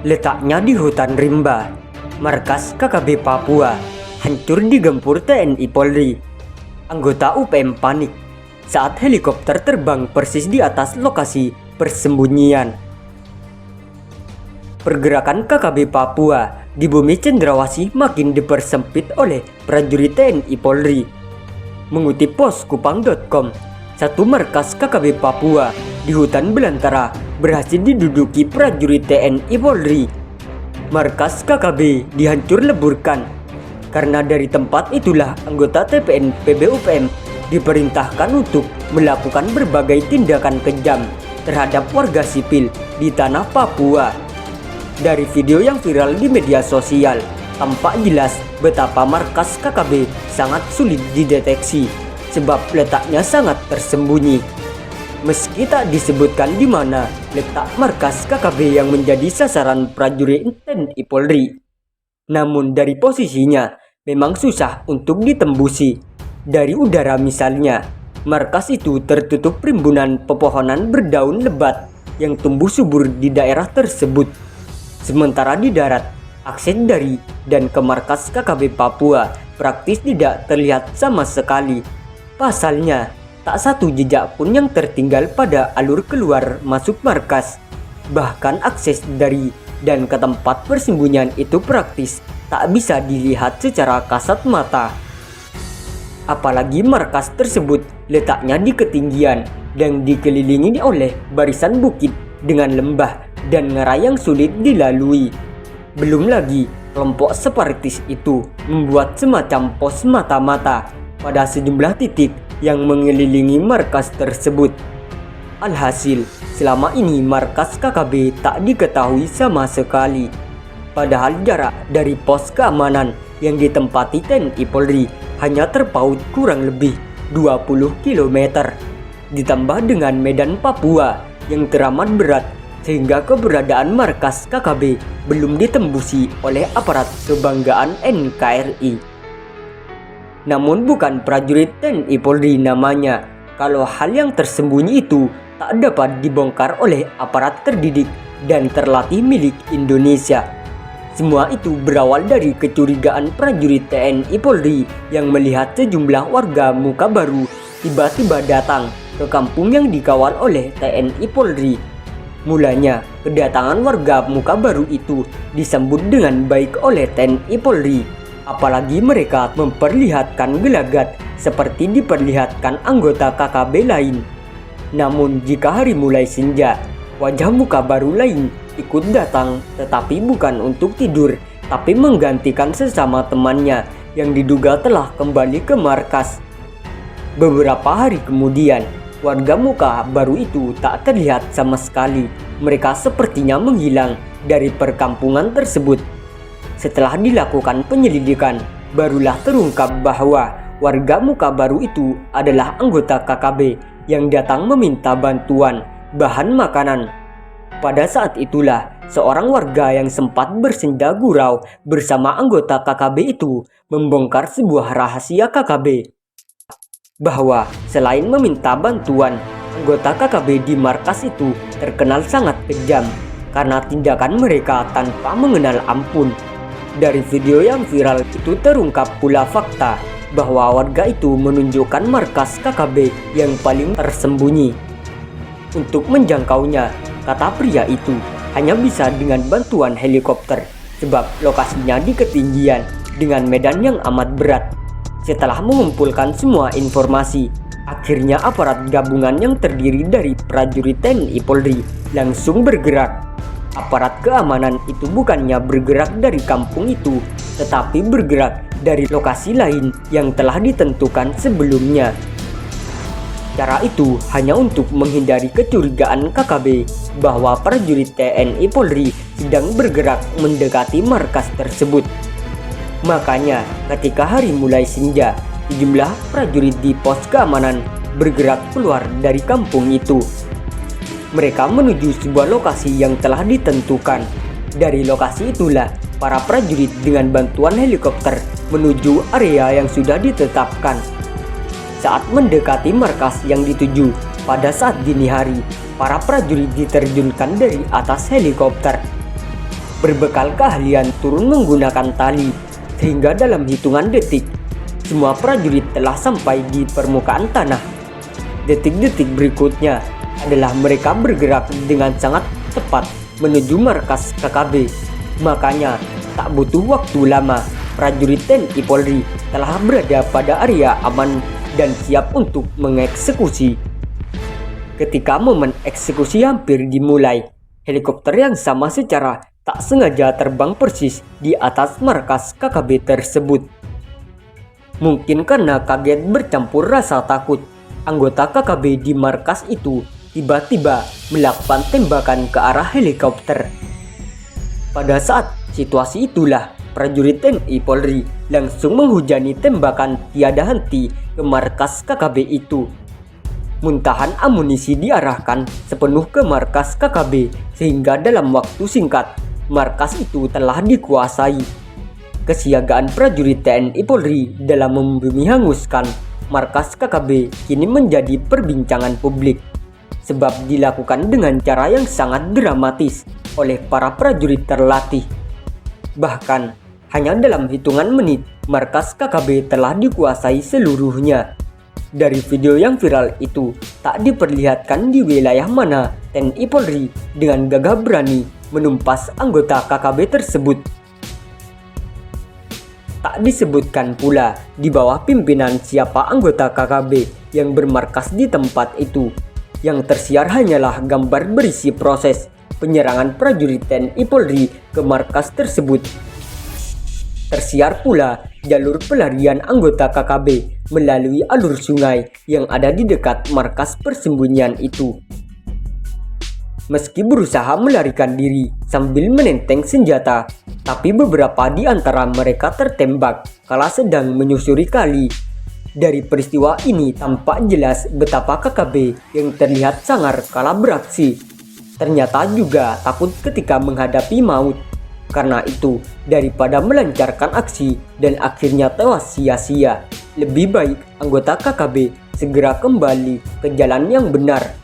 Letaknya di hutan rimba, markas KKB Papua hancur digempur TNI Polri. Anggota UPM panik saat helikopter terbang persis di atas lokasi persembunyian. Pergerakan KKB Papua di bumi cendrawasih makin dipersempit oleh prajurit TNI Polri. Mengutip poskupang.com, satu markas KKB Papua di hutan belantara berhasil diduduki prajurit TNI Polri. Markas KKB dihancur leburkan karena dari tempat itulah anggota TPN PB UPM diperintahkan untuk melakukan berbagai tindakan kejam terhadap warga sipil di tanah Papua. Dari video yang viral di media sosial, tampak jelas betapa markas KKB sangat sulit dideteksi sebab letaknya sangat tersembunyi. Meski tak disebutkan di mana letak markas KKB yang menjadi sasaran prajurit TNI Polri, namun dari posisinya memang susah untuk ditembusi. Dari udara misalnya, markas itu tertutup rimbunan pepohonan berdaun lebat yang tumbuh subur di daerah tersebut. Sementara di darat, akses dari dan ke markas KKB Papua praktis tidak terlihat sama sekali. Pasalnya, tak satu jejak pun yang tertinggal pada alur keluar masuk markas. Bahkan akses dari dan ke tempat persembunyian itu praktis tak bisa dilihat secara kasat mata. Apalagi markas tersebut letaknya di ketinggian dan dikelilingi oleh barisan bukit dengan lembah dan ngerai yang sulit dilalui. Belum lagi kelompok separatis itu membuat semacam pos mata-mata pada sejumlah titik yang mengelilingi markas tersebut. Alhasil, selama ini markas KKB tak diketahui sama sekali. Padahal jarak dari pos keamanan yang ditempati TNI Polri hanya terpaut kurang lebih 20 km. Ditambah dengan medan Papua yang teramat berat sehingga keberadaan markas KKB belum ditembusi oleh aparat kebanggaan NKRI. Namun bukan prajurit TNI Polri namanya kalau hal yang tersembunyi itu tak dapat dibongkar oleh aparat terdidik dan terlatih milik Indonesia. Semua itu berawal dari kecurigaan prajurit TNI Polri yang melihat sejumlah warga muka baru tiba-tiba datang ke kampung yang dikawal oleh TNI Polri. Mulanya, kedatangan warga muka baru itu disambut dengan baik oleh TNI Polri. Apalagi mereka memperlihatkan gelagat seperti diperlihatkan anggota KKB lain. Namun jika hari mulai senja, wajah muka baru lain ikut datang, tetapi bukan untuk tidur, tapi menggantikan sesama temannya yang diduga telah kembali ke markas. Beberapa hari kemudian, warga muka baru itu tak terlihat sama sekali. Mereka sepertinya menghilang dari perkampungan tersebut. Setelah dilakukan penyelidikan, barulah terungkap bahwa warga muka baru itu adalah anggota KKB yang datang meminta bantuan bahan makanan. Pada saat itulah, seorang warga yang sempat bersenda gurau bersama anggota KKB itu membongkar sebuah rahasia KKB. Bahwa selain meminta bantuan, anggota KKB di markas itu terkenal sangat kejam karena tindakan mereka tanpa mengenal ampun. Dari video yang viral itu terungkap pula fakta bahwa warga itu menunjukkan markas KKB yang paling tersembunyi. Untuk menjangkaunya, kata pria itu, hanya bisa dengan bantuan helikopter sebab lokasinya di ketinggian dengan medan yang amat berat. Setelah mengumpulkan semua informasi, akhirnya aparat gabungan yang terdiri dari prajurit TNI Polri langsung bergerak. Aparat keamanan itu bukannya bergerak dari kampung itu, tetapi bergerak dari lokasi lain yang telah ditentukan sebelumnya. Cara itu hanya untuk menghindari kecurigaan KKB bahwa prajurit TNI Polri sedang bergerak mendekati markas tersebut. Makanya ketika hari mulai senja, sejumlah prajurit di pos keamanan bergerak keluar dari kampung itu. Mereka menuju sebuah lokasi yang telah ditentukan. Dari lokasi itulah para prajurit dengan bantuan helikopter menuju area yang sudah ditetapkan. Saat mendekati markas yang dituju, pada saat dini hari, para prajurit diterjunkan dari atas helikopter. berbekal keahlian turun menggunakan tali, sehingga dalam hitungan detik, semua prajurit telah sampai di permukaan tanah. Detik-detik berikutnya adalah mereka bergerak dengan sangat cepat menuju markas KKB. Makanya, tak butuh waktu lama, prajurit TNI Polri telah berada pada area aman dan siap untuk mengeksekusi. Ketika momen eksekusi hampir dimulai, helikopter yang sama secara tak sengaja terbang persis di atas markas KKB tersebut. Mungkin karena kaget bercampur rasa takut, anggota KKB di markas itu tiba-tiba melakukan tembakan ke arah helikopter. Pada saat situasi itulah, prajurit TNI Polri langsung menghujani tembakan tiada henti ke markas KKB itu. Muntahan amunisi diarahkan sepenuh ke markas KKB sehingga dalam waktu singkat, markas itu telah dikuasai. Kesiagaan prajurit TNI Polri dalam membumi hanguskan markas KKB kini menjadi perbincangan publik, sebab dilakukan dengan cara yang sangat dramatis oleh para prajurit terlatih. Bahkan, hanya dalam hitungan menit, markas KKB telah dikuasai seluruhnya. Dari video yang viral itu, tak diperlihatkan di wilayah mana TNI Polri dengan gagah berani menumpas anggota KKB tersebut. Tak disebutkan pula di bawah pimpinan siapa anggota KKB yang bermarkas di tempat itu. Yang tersiar hanyalah gambar berisi proses penyerangan prajurit TNI Polri ke markas tersebut. Tersiar pula jalur pelarian anggota KKB melalui alur sungai yang ada di dekat markas persembunyian itu. Meski berusaha melarikan diri sambil menenteng senjata, tapi beberapa di antara mereka tertembak kala sedang menyusuri kali. Dari peristiwa ini tampak jelas betapa KKB yang terlihat sangar kala beraksi ternyata juga takut ketika menghadapi maut. Karena itu, daripada melancarkan aksi dan akhirnya tewas sia-sia, lebih baik anggota KKB segera kembali ke jalan yang benar.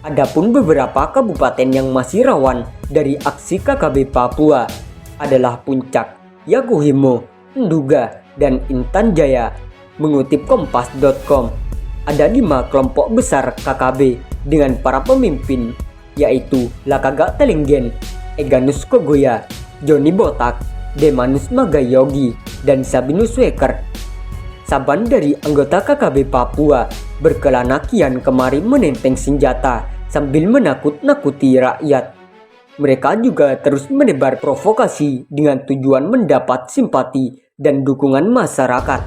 Adapun beberapa kabupaten yang masih rawan dari aksi KKB Papua adalah Puncak, Yakuhimo, Nduga, dan Intan Jaya. Mengutip Kompas.com, ada 5 kelompok besar KKB dengan para pemimpin, yaitu Lakaga Telenggen, Eganus Kogoya, Joni Botak, Demanus Magayogi, dan Sabinus Weker. Saban dari anggota KKB Papua berkelana kian kemari menenteng senjata sambil menakut-nakuti rakyat. Mereka juga terus menebar provokasi dengan tujuan mendapat simpati dan dukungan masyarakat.